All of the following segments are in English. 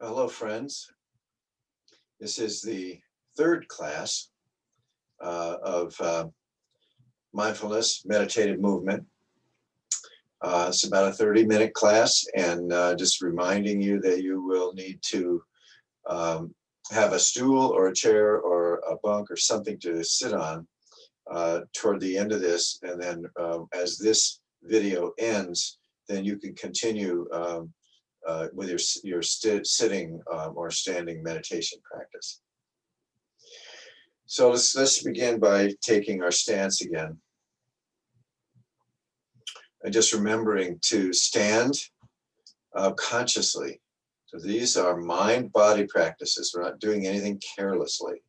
Hello, friends. This is the third class of mindfulness, meditative movement. It's about a 30-minute class, and just reminding you that you will need to have a stool or a chair or a bunk or something to sit on toward the end of this. And then as this video ends, then you can continue with your sitting or standing meditation practice. So let's begin by taking our stance again. And just remembering to stand consciously. So these are mind-body practices. We're not doing anything carelessly.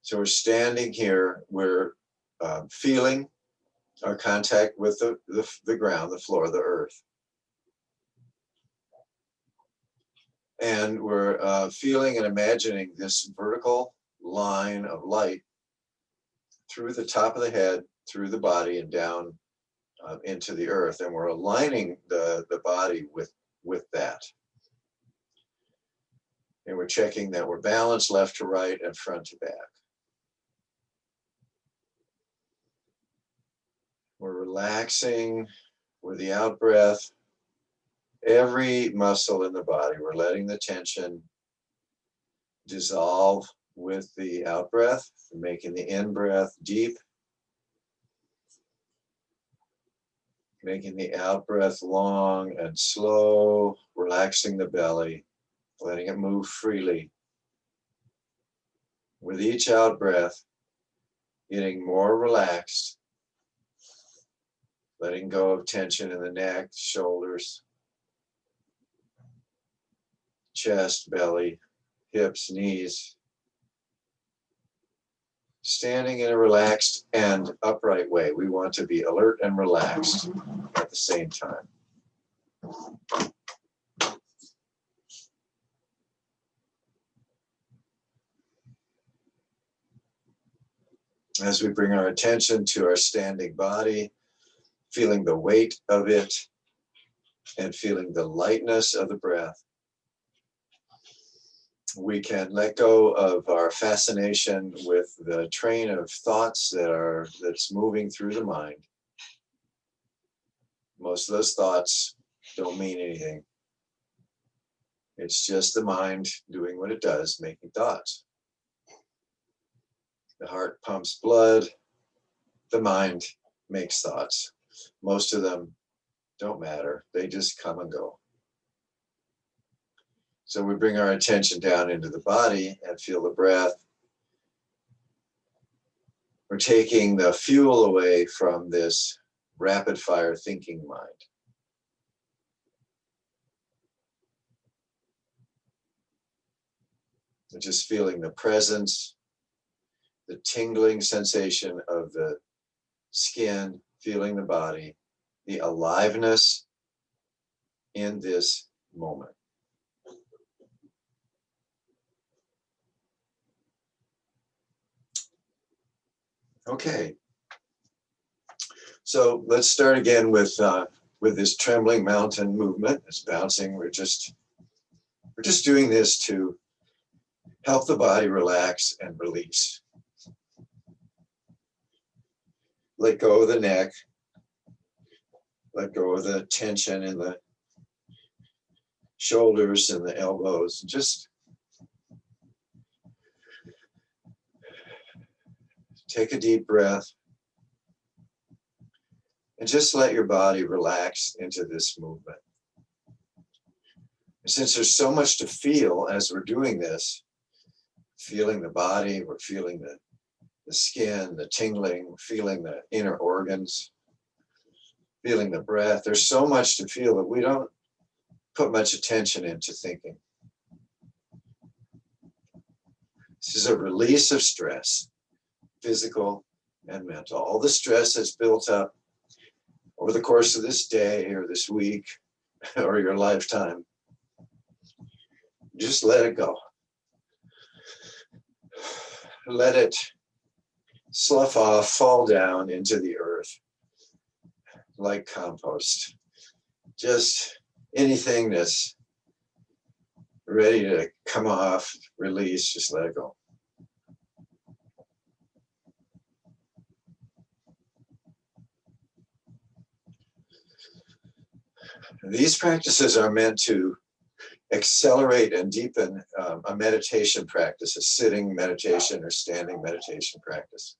So we're standing here, we're feeling our contact with the ground, the floor, the earth. And we're feeling and imagining this vertical line of light through the top of the head, through the body, and down into the earth. And we're aligning the body with that. And we're checking that we're balanced left to right and front to back. We're relaxing with the out breath. Every muscle in the body, we're letting the tension dissolve with the out breath, making the in breath deep, making the out breath long and slow, relaxing the belly, letting it move freely. With each out breath, getting more relaxed, letting go of tension in the neck, shoulders, chest, belly, hips, knees. Standing in a relaxed and upright way. We want to be alert and relaxed at the same time. As we bring our attention to our standing body, feeling the weight of it and feeling the lightness of the breath, we can let go of our fascination with the train of thoughts that's moving through the mind. Most of those thoughts don't mean anything. It's just the mind doing what it does, making thoughts. The heart pumps blood, the mind makes thoughts. Most of them don't matter, they just come and go. So we bring our attention down into the body and feel the breath. We're taking the fuel away from this rapid fire thinking mind. We're just feeling the presence, the tingling sensation of the skin, feeling the body, the aliveness in this moment. Okay, so let's start again with this trembling mountain movement. It's bouncing. We're just doing this to help the body relax and release. Let go of the neck. Let go of the tension in the shoulders and the elbows. Just take a deep breath and just let your body relax into this movement. And since there's so much to feel as we're doing this, feeling the body, we're feeling the skin, the tingling, we're feeling the inner organs, feeling the breath. There's so much to feel that we don't put much attention into thinking. This is a release of stress, physical and mental. All the stress that's built up over the course of this day or this week or your lifetime, just let it go. Let it slough off, fall down into the earth like compost. Just anything that's ready to come off, release, just let it go. These practices are meant to accelerate and deepen a meditation practice, a sitting meditation or standing meditation practice.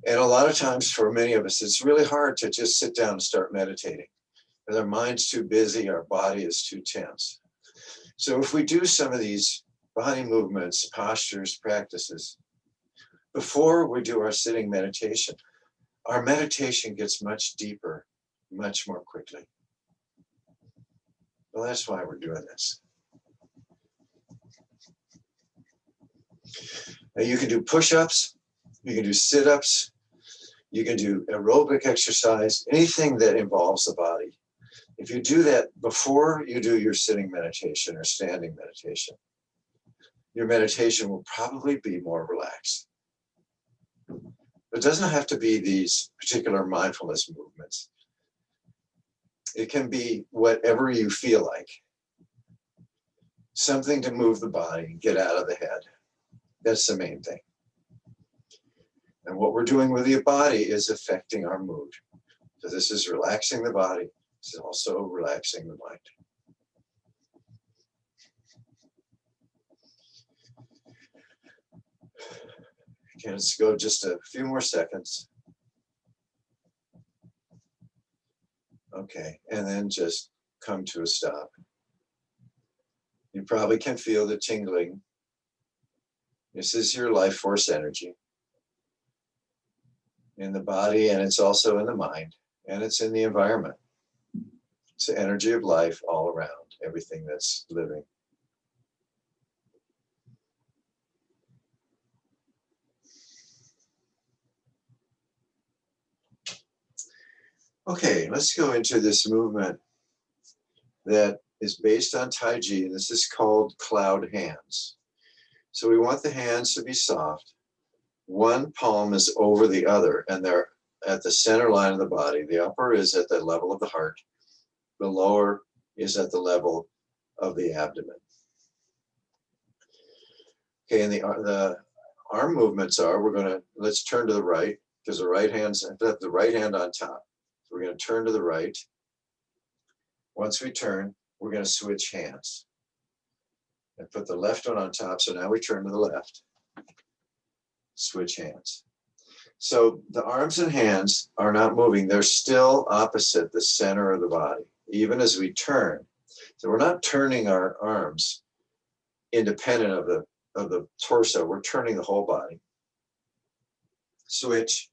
And a lot of times for many of us, it's really hard to just sit down and start meditating. And our mind's too busy, our body is too tense. So if we do some of these body movements, postures, practices, before we do our sitting meditation, our meditation gets much deeper, much more quickly. Well, that's why we're doing this. Now you can do push-ups, you can do sit-ups, you can do aerobic exercise, anything that involves the body. If you do that before you do your sitting meditation or standing meditation, your meditation will probably be more relaxed. It doesn't have to be these particular mindfulness movements. It can be whatever you feel like. Something to move the body, get out of the head. That's the main thing. And what we're doing with the body is affecting our mood. So this is relaxing the body. This is also relaxing the mind. Okay, let's go just a few more seconds. Okay, and then just come to a stop. You probably can feel the tingling. This is your life force energy in the body, and it's also in the mind, and it's in the environment. It's the energy of life all around, everything that's living. Okay, let's go into this movement that is based on Tai Chi. This is called cloud hands. So we want the hands to be soft. One palm is over the other, and they're at the center line of the body. The upper is at the level of the heart. The lower is at the level of the abdomen. Okay, and the arm movements are, let's turn to the right, because the right hand on top. So we're going to turn to the right. Once we turn, we're going to switch hands and put the left one on top. So now we turn to the left, switch hands. So the arms and hands are not moving. They're still opposite the center of the body, even as we turn. So we're not turning our arms independent of the torso. We're turning the whole body. Switch,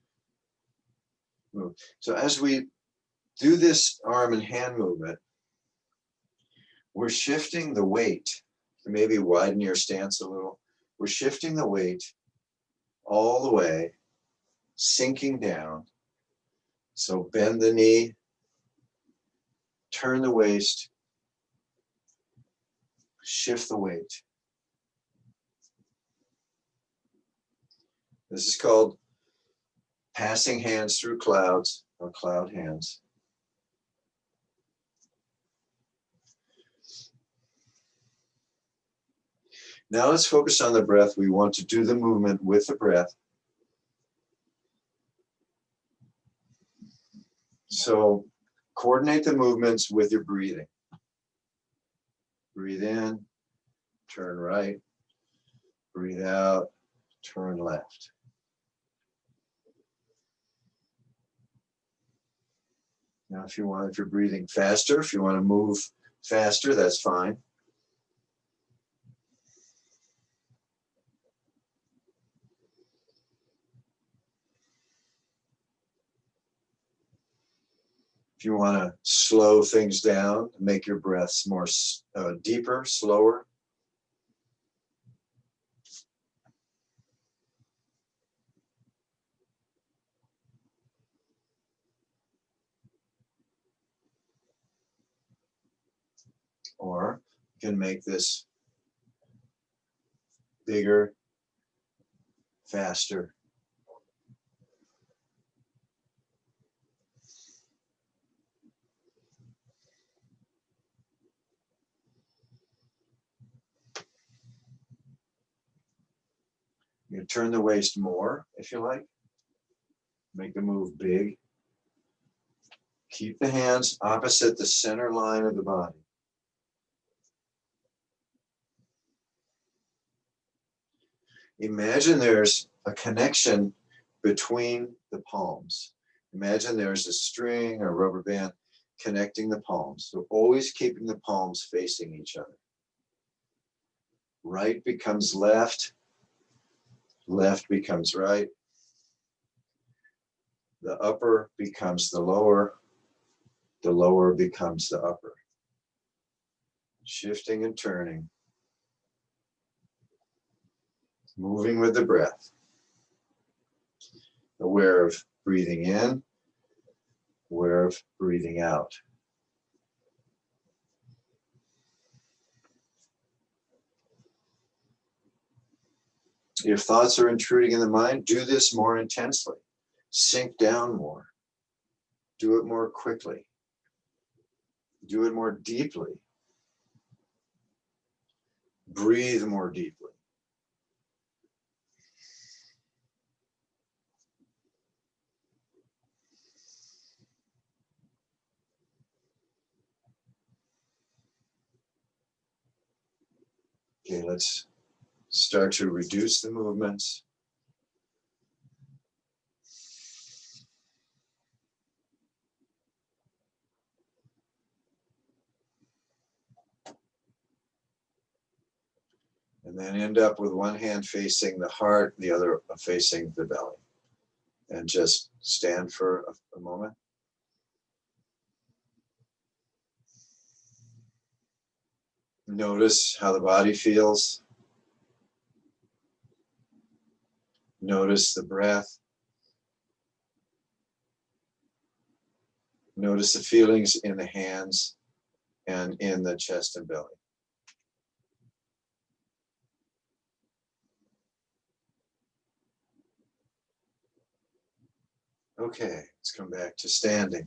move. So as we do this arm and hand movement, we're shifting the weight. Maybe widen your stance a little. We're shifting the weight all the way, sinking down. So bend the knee, turn the waist, shift the weight. This is called passing hands through clouds, or cloud hands. Now let's focus on the breath. We want to do the movement with the breath. So coordinate the movements with your breathing. Breathe in, turn right. Breathe out, turn left. Now if you're breathing faster, if you want to move faster, that's fine. If you want to slow things down, make your breaths more deeper, slower. Or you can make this bigger, faster. You turn the waist more if you like. Make the move big. Keep the hands opposite the center line of the body. Imagine there's a connection between the palms. Imagine there's a string or rubber band connecting the palms. So always keeping the palms facing each other. Right becomes left. Left becomes right. The upper becomes the lower. The lower becomes the upper. Shifting and turning. Moving with the breath. Aware of breathing in, aware of breathing out. If thoughts are intruding in the mind, do this more intensely. Sink down more. Do it more quickly. Do it more deeply. Breathe more deeply. Okay, let's start to reduce the movements. And then end up with one hand facing the heart, the other facing the belly. And just stand for a moment. Notice how the body feels. Notice the breath. Notice the feelings in the hands and in the chest and belly. Okay, let's come back to standing.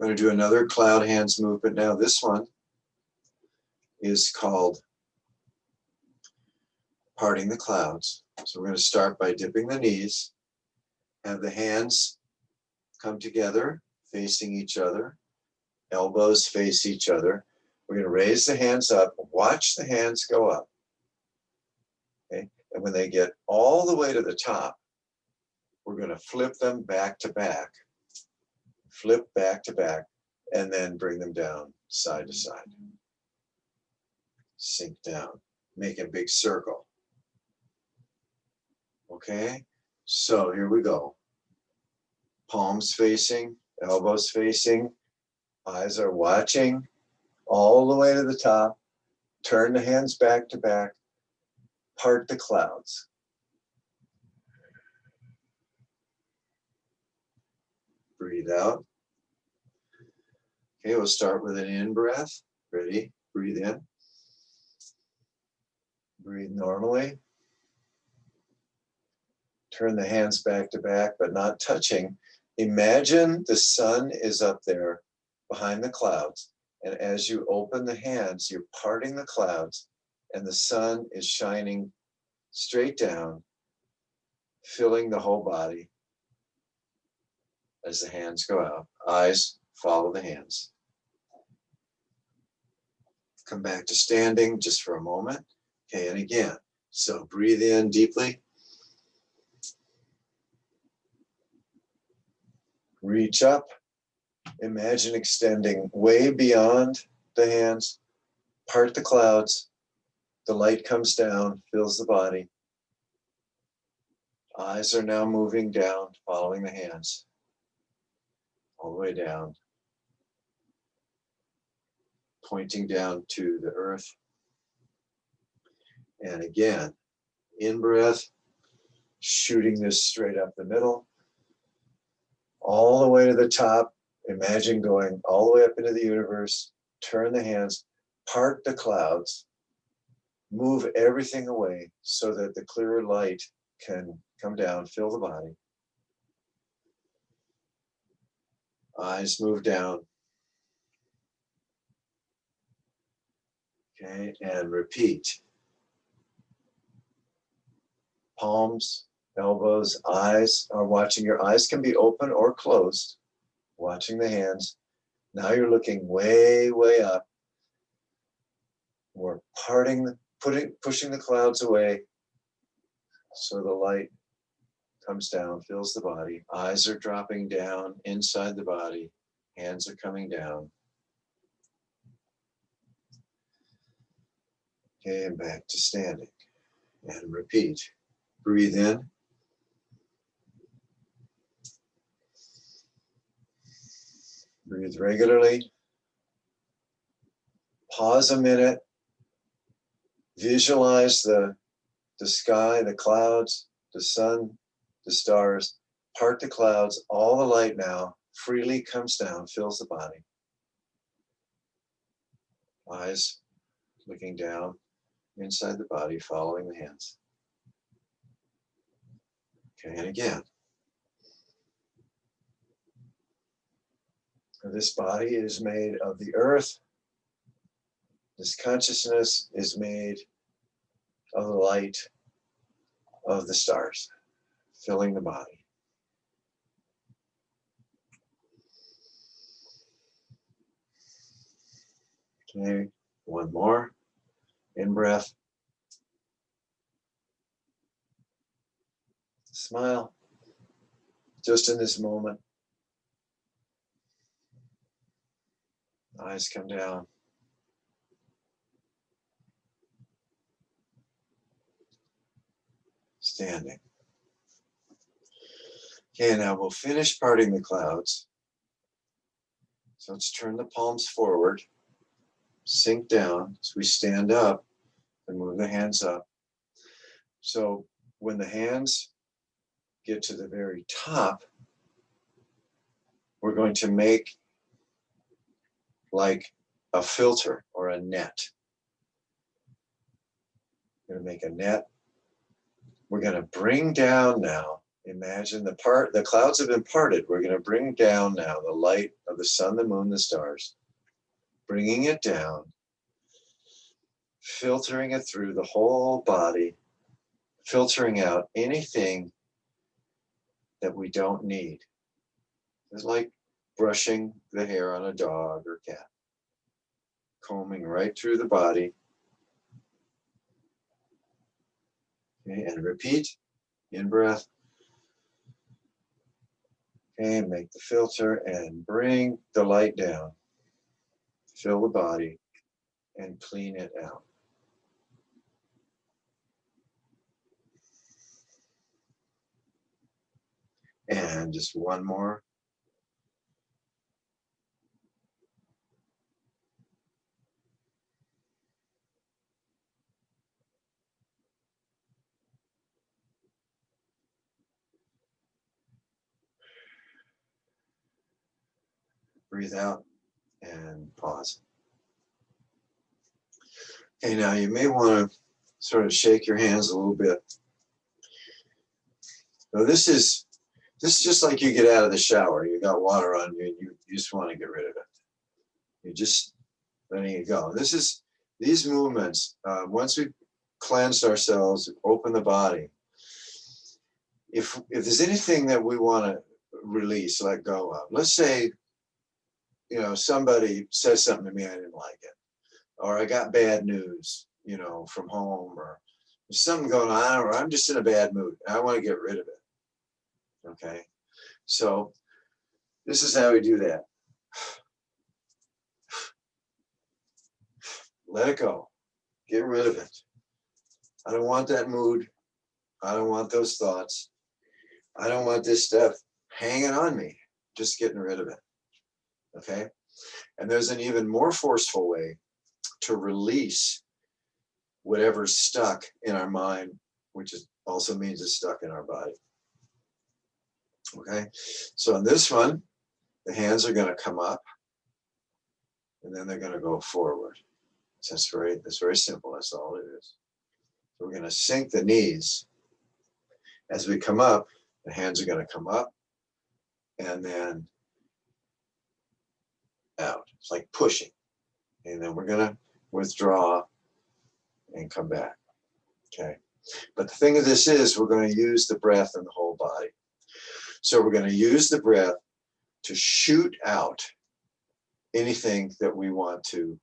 I'm going to do another cloud hands movement now. This one is called parting the clouds. So we're going to start by dipping the knees, have the hands come together, facing each other, elbows face each other. We're going to raise the hands up, watch the hands go up. Okay? And when they get all the way to the top, we're going to flip them back to back, flip back to back, and then bring them down side to side. Sink down, make a big circle. Okay, so here we go. Palms facing, elbows facing, eyes are watching, all the way to the top. Turn the hands back to back, part the clouds. Breathe out. Okay, we'll start with an in breath. Ready? Breathe in. Breathe normally. Turn the hands back to back, but not touching. Imagine the sun is up there behind the clouds. And as you open the hands, you're parting the clouds, and the sun is shining straight down, filling the whole body as the hands go out. Eyes follow the hands. Come back to standing just for a moment. Okay, and again. So breathe in deeply. Reach up. Imagine extending way beyond the hands. Part the clouds. The light comes down, fills the body. Eyes are now moving down, following the hands. All the way down. Pointing down to the earth. And again, in breath, shooting this straight up the middle. All the way to the top. Imagine going all the way up into the universe. Turn the hands, part the clouds. Move everything away so that the clearer light can come down, fill the body. Eyes move down. Okay, and repeat. Palms, elbows, eyes are watching. Your eyes can be open or closed, watching the hands. Now you're looking way, way up. We're pushing the clouds away so the light comes down, fills the body. Eyes are dropping down inside the body. Hands are coming down. Okay, and back to standing. And repeat. Breathe in. Breathe regularly. Pause a minute. Visualize the sky, the clouds, the sun, the stars. Part the clouds. All the light now freely comes down, fills the body. Eyes looking down inside the body, following the hands. Okay, and again. This body is made of the earth. This consciousness is made of the light of the stars, filling the body. Okay, one more. In breath. Smile. Just in this moment. Eyes come down. Standing. Okay, now we'll finish parting the clouds. So let's turn the palms forward. Sink down as we stand up and move the hands up. So when the hands get to the very top, we're going to make like a filter or a net. We're going to make a net. We're going to bring down now. Imagine the clouds have been parted. We're going to bring down now the light of the sun, the moon, the stars, bringing it down, filtering it through the whole body, filtering out anything that we don't need. It's like brushing the hair on a dog or cat, combing right through the body. Okay, and repeat, in breath. Okay, make the filter and bring the light down. Fill the body and clean it out. And just one more. Breathe out and pause. Okay, now you may want to sort of shake your hands a little bit. Now this is just like you get out of the shower. You got water on you and you just want to get rid of it. You just letting it go. These movements, once we cleansed ourselves, open the body, if there's anything that we want to release, let go of, let's say, somebody says something to me, I didn't like it, or I got bad news, from home, or there's something going on, or I'm just in a bad mood. I want to get rid of it. Okay. So this is how we do that. Let it go. Get rid of it. I don't want that mood. I don't want those thoughts. I don't want this stuff hanging on me. Just getting rid of it. Okay? And there's an even more forceful way to release whatever's stuck in our mind, which also means it's stuck in our body. Okay? So in this one, the hands are going to come up and then they're going to go forward. So it's very simple. That's all it is. So we're going to sink the knees. As we come up, the hands are going to come up and then out. It's like pushing. And then we're going to withdraw and come back. Okay. But the thing of this is, we're going to use the breath in the whole body. So we're going to use the breath to shoot out anything that we want to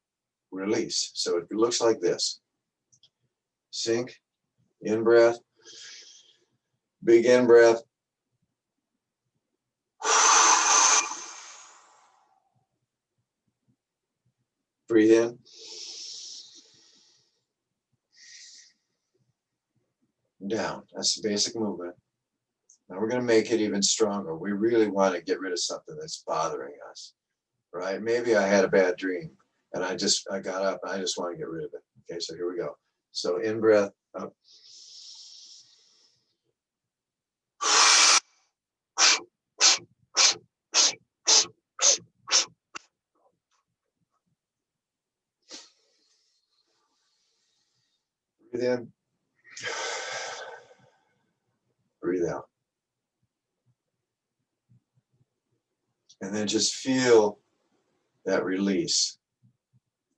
release. So it looks like this. Sink, in breath, big in breath. Breathe in. Down. That's the basic movement. Now we're going to make it even stronger. We really want to get rid of something that's bothering us, right? Maybe I had a bad dream and I got up and I just want to get rid of it. Okay, so here we go. So in breath, up. Breathe in. Breathe out. And then just feel that release.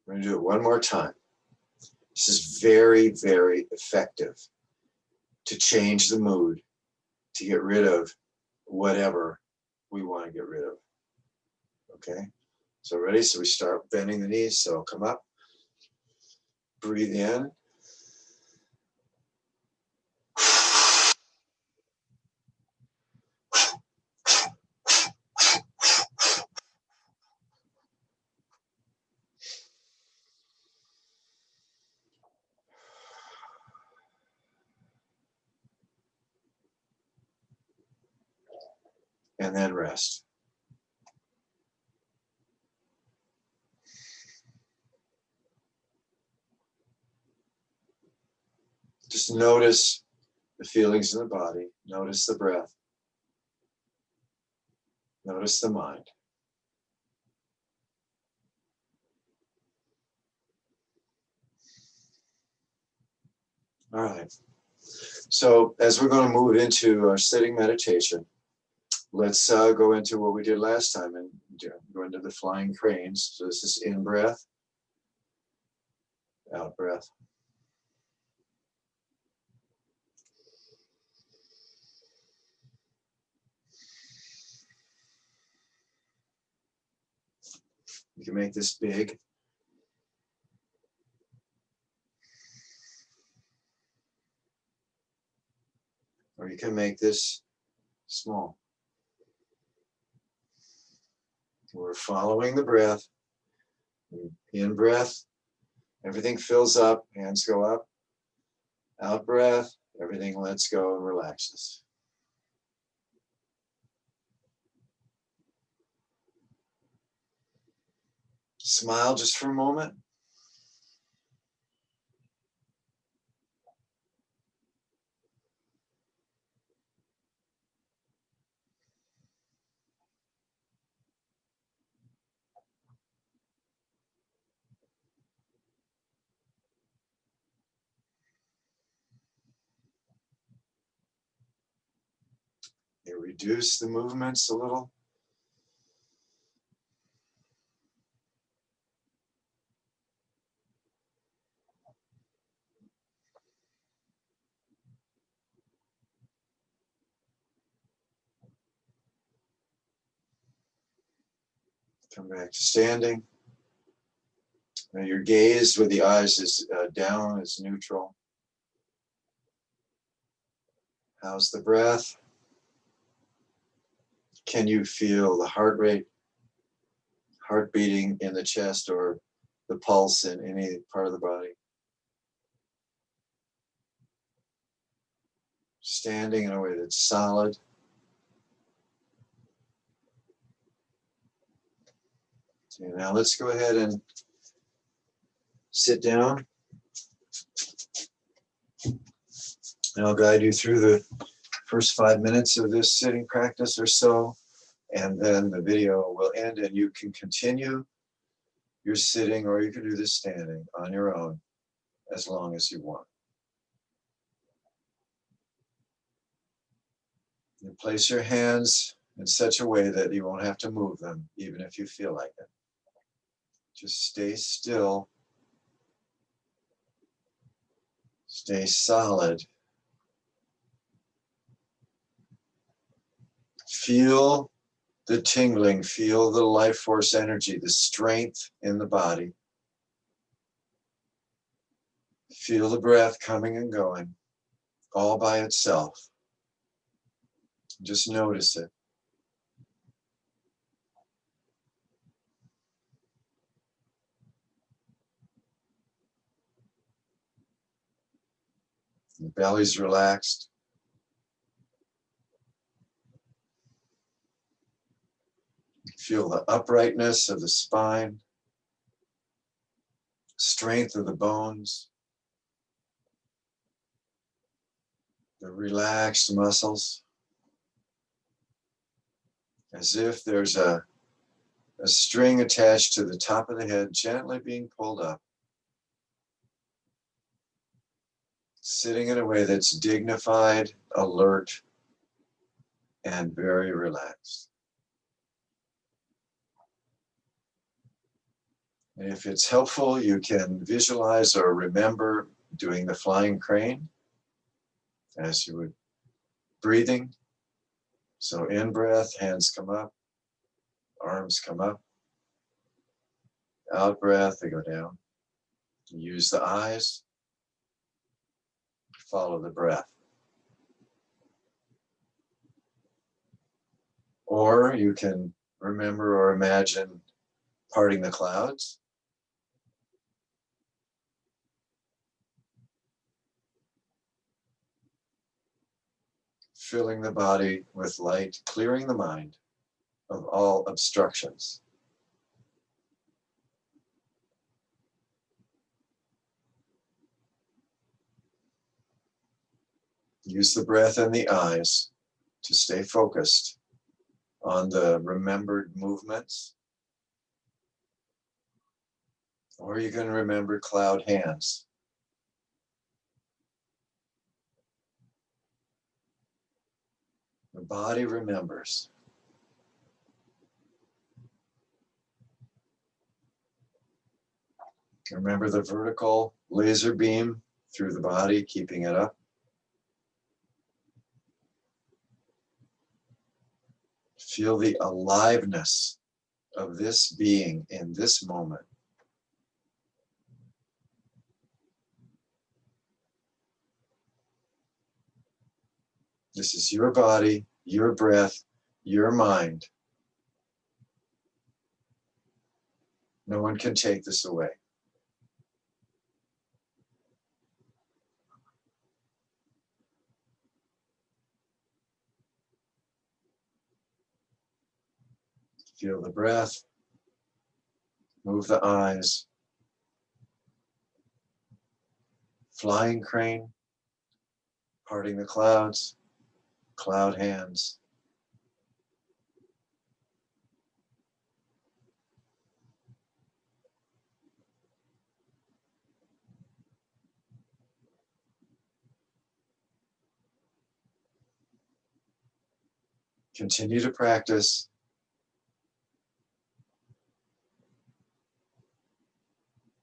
We're going to do it one more time. This is very, very effective to change the mood, to get rid of whatever we want to get rid of. Okay? So ready? So we start bending the knees. So come up. Breathe in. And then rest. Just notice the feelings in the body. Notice the breath. Notice the mind. All right. So as we're going to move into our sitting meditation, let's go into what we did last time and go into the flying cranes. So this is in breath, out breath. You can make this big. Or you can make this small. We're following the breath. In breath, everything fills up, hands go up. Out breath, everything lets go and relaxes. Smile just for a moment. You reduce the movements a little. Come back to standing. Now your gaze with the eyes is down, is neutral. How's the breath? Can you feel the heart rate, heart beating in the chest or the pulse in any part of the body? Standing in a way that's solid. Okay, now let's go ahead and sit down. And I'll guide you through the first 5 minutes of this sitting practice or so, and then the video will end and you can continue your sitting or you can do this standing on your own as long as you want. You place your hands in such a way that you won't have to move them, even if you feel like it. Just stay still. Stay solid. Feel the tingling, feel the life force energy, the strength in the body. Feel the breath coming and going, all by itself. Just notice it. The belly's relaxed. Feel the uprightness of the spine, strength of the bones, the relaxed muscles, as if there's a string attached to the top of the head, gently being pulled up, sitting in a way that's dignified, alert, and very relaxed. And if it's helpful, you can visualize or remember doing the flying crane as you would breathing. So in breath, hands come up, arms come up. Out breath, they go down. Use the eyes, follow the breath. Or you can remember or imagine parting the clouds. Filling the body with light, clearing the mind of all obstructions. Use the breath and the eyes to stay focused on the remembered movements. Or you can remember cloud hands. The body remembers. Remember the vertical laser beam through the body, keeping it up. Feel the aliveness of this being in this moment. This is your body, your breath, your mind. No one can take this away. Feel the breath. Move the eyes. Flying crane. Parting the clouds. Cloud hands. Continue to practice.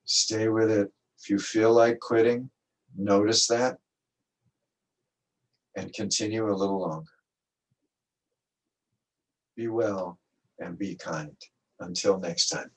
Stay with it. If you feel like quitting, notice that and continue a little longer. Be well and be kind. Until next time.